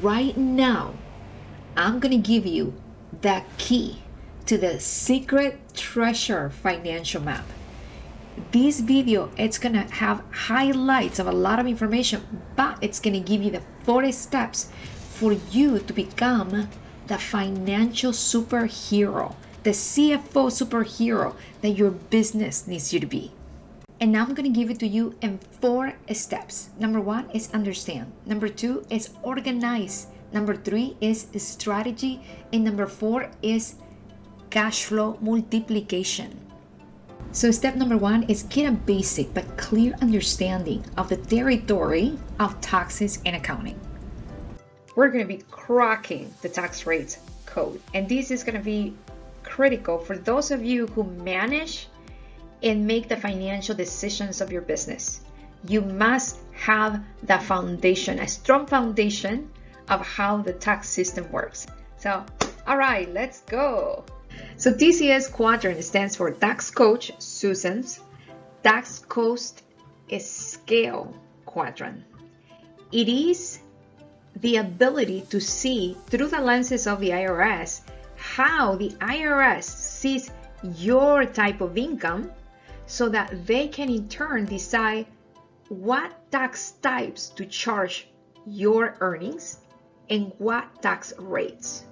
right now, I'm going to give you the key to the secret treasure financial map. This video, it's going to have highlights of a lot of information, but it's going to give you the 4 steps for you to become the financial superhero, the CFO superhero that your business needs you to be. And now I'm going to give it to you in 4 steps. Number 1 is understand. Number 2 is organize. Number 3 is strategy. And number 4 is cash flow multiplication. So step number 1 is get a basic but clear understanding of the territory of taxes and accounting. We're going to be cracking the tax rates code. And this is going to be critical for those of you who manage and make the financial decisions of your business. You must have the foundation, a strong foundation of how the tax system works. So, all right, let's go. So TCS quadrant stands for Tax Coach Susan's Tax Cost Scale Quadrant. It is the ability to see through the lenses of the IRS how the IRS sees your type of income so that they can in turn decide what tax types to charge your earnings and what tax rates.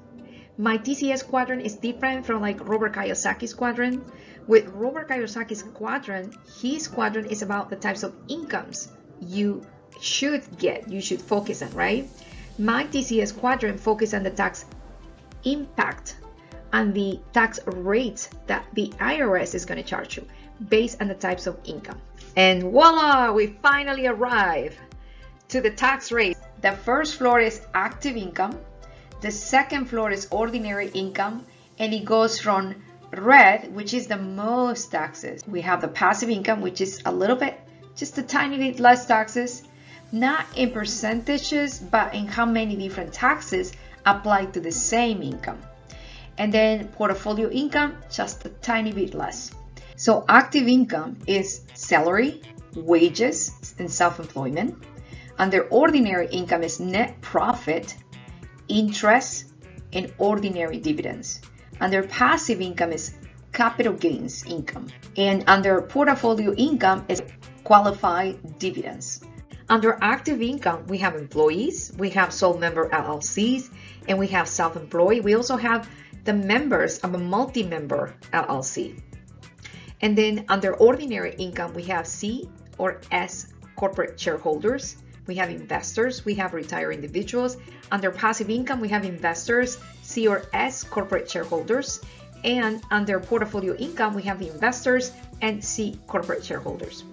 My TCS quadrant is different from like Robert Kiyosaki's quadrant. With Robert Kiyosaki's quadrant, his quadrant is about the types of incomes you should get, you should focus on, right? My TCS quadrant focuses on the tax impact and the tax rates that the IRS is going to charge you based on the types of income. And voila, we finally arrive to the tax rate. The first floor is active income. The second floor is ordinary income, and it goes from red, which is the most taxes. We have the passive income, which is a little bit, just a tiny bit less taxes, not in percentages, but in how many different taxes apply to the same income. And then portfolio income, just a tiny bit less. So active income is salary, wages, and self-employment. Under ordinary income is net profit, interest, and ordinary dividends. Under passive income is capital gains income. And under portfolio income is qualified dividends. Under active income, we have employees, we have sole member LLCs, and we have self-employed. We also have the members of a multi-member LLC. And then under ordinary income, we have C or S corporate shareholders. We have investors, we have retired individuals. Under passive income, we have investors, C or S corporate shareholders. And under portfolio income, we have investors and C corporate shareholders.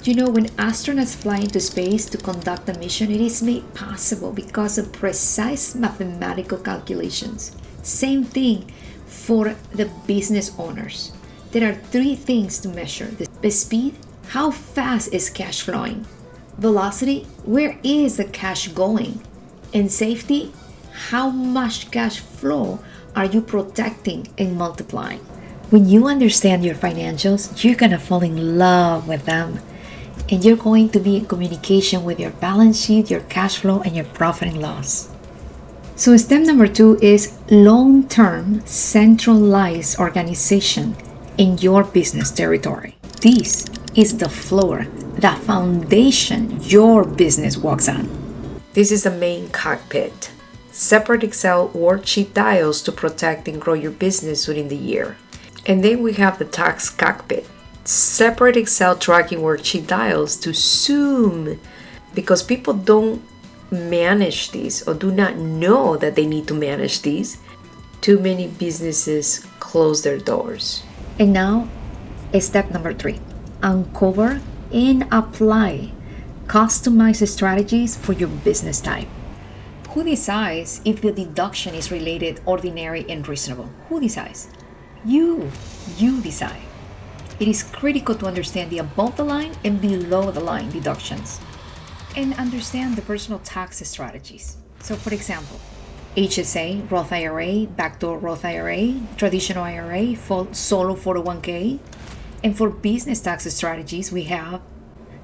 You know, when astronauts fly into space to conduct a mission, it is made possible because of precise mathematical calculations. Same thing for the business owners. There are 3 things to measure: the speed, how fast is cash flowing; velocity, where is the cash going; and safety, how much cash flow are you protecting and multiplying. When you understand your financials, you're gonna fall in love with them, and you're going to be in communication with your balance sheet, your cash flow, and your profit and loss. So step number 2 is long-term centralized organization in your business territory. This is the floor, the foundation your business walks on. This is the main cockpit. Separate Excel worksheet dials to protect and grow your business within the year. And then we have the tax cockpit. Separate Excel tracking worksheet dials to zoom, because people don't manage these or do not know that they need to manage these. Too many businesses close their doors. And now is step number 3. Uncover and apply customized strategies for your business type. Who decides if the deduction is related, ordinary, and reasonable? Who decides? You decide. It is critical to understand the above the line and below the line deductions and understand the personal tax strategies. So for example, H.S.A, Roth IRA, backdoor Roth IRA, traditional IRA, solo 401k. And for business tax strategies, we have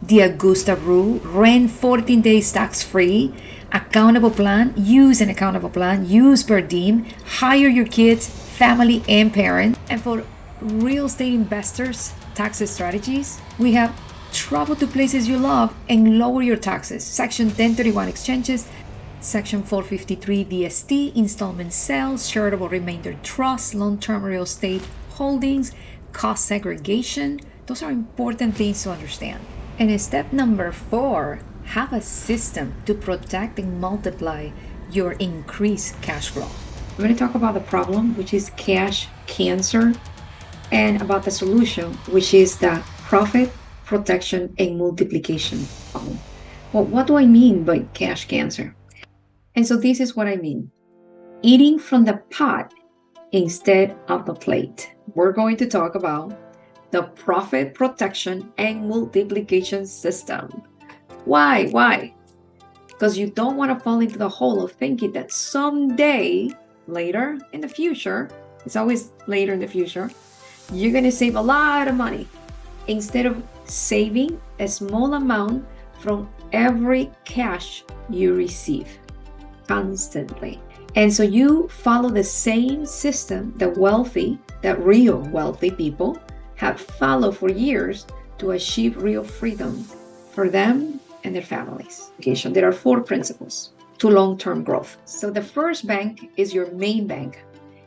the Augusta rule, rent 14 days tax-free, accountable plan, use an accountable plan, use per diem, hire your kids, family, and parents. And for real estate investors, tax strategies, we have travel to places you love and lower your taxes. Section 1031 exchanges, Section 453 DST, installment sales, charitable remainder trust, long-term real estate holdings, cost segregation. Those are important things to understand. And step number 4, have a system to protect and multiply your increased cash flow. We're going to talk about the problem, which is cash cancer, and about the solution, which is the profit, protection, and multiplication problem. Well, what do I mean by cash cancer? And so this is what I mean. Eating from the pot instead of the plate. We're going to talk about the profit, protection, and multiplication system. Why? Why? Because you don't want to fall into the hole of thinking that someday, later in the future, it's always later in the future, you're going to save a lot of money instead of saving a small amount from every cash you receive constantly. And so you follow the same system that real wealthy people have followed for years to achieve real freedom for them and their families. There are 4 principles to long-term growth. So the first bank is your main bank.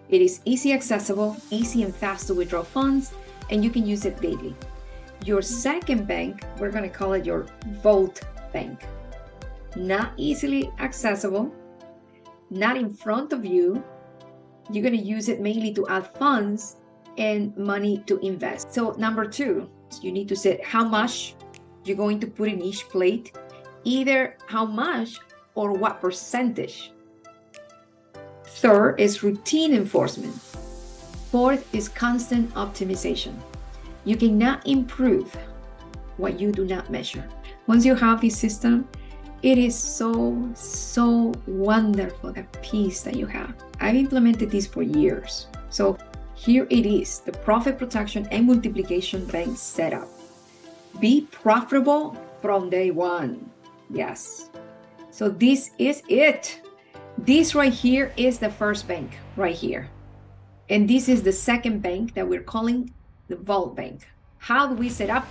It is easy accessible, easy and fast to withdraw funds, and you can use it daily. Your second bank, we're going to call it your vault bank. Not easily accessible, not in front of you. You're going to use it mainly to add funds and money to invest. So number 2, you need to set how much you're going to put in each plate, either how much or what percentage. Third is routine enforcement. Fourth is constant optimization. You cannot improve what you do not measure. Once you have this system, it is so wonderful, the peace that you have. I've implemented this for years. So here it is, the profit, protection, and multiplication bank setup. Be profitable from day one. Yes. So this is it. This right here is the first bank right here. And this is the second bank that we're calling the vault bank. How do we set up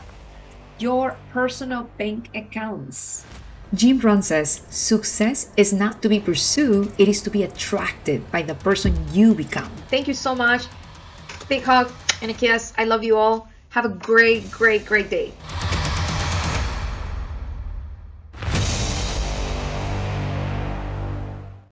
your personal bank accounts? Jim Rohn says, success is not to be pursued, it is to be attracted by the person you become. Thank you so much. Big hug and a kiss. I love you all. Have a great day.